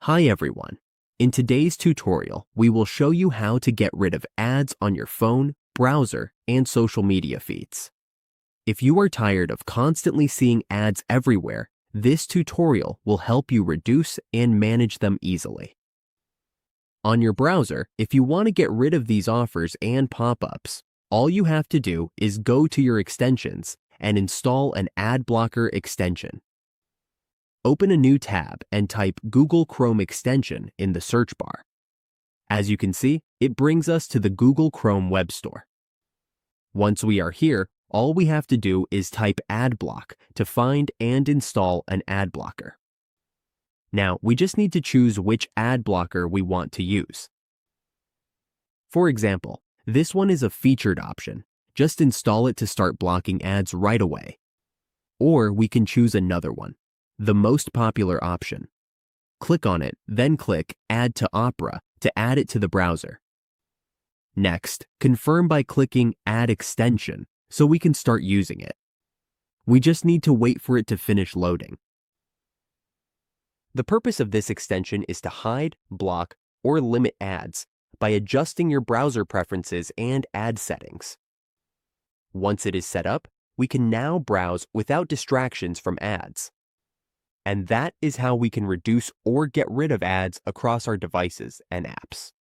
Hi everyone. In today's tutorial, we will show you how to get rid of ads on your phone, browser, and social media feeds. If you are tired of constantly seeing ads everywhere, this tutorial will help you reduce and manage them easily. On your browser, if you want to get rid of these offers and pop-ups, all you have to do is go to your extensions and install an ad blocker extension. Open a new tab and type Google Chrome extension in the search bar. As you can see, it brings us to the Google Chrome web store. Once we are here, all we have to do is type AdBlock to find and install an ad blocker. Now, we just need to choose which ad blocker we want to use. For example, this one is a featured option. Just install it to start blocking ads right away. Or we can choose another one, the most popular option. Click on it, then click Add to Opera to add it to the browser. Next, confirm by clicking Add Extension so we can start using it. We just need to wait for it to finish loading. The purpose of this extension is to hide, block, or limit ads by adjusting your browser preferences and ad settings. Once it is set up, we can now browse without distractions from ads. And that is how we can reduce or get rid of ads across our devices and apps.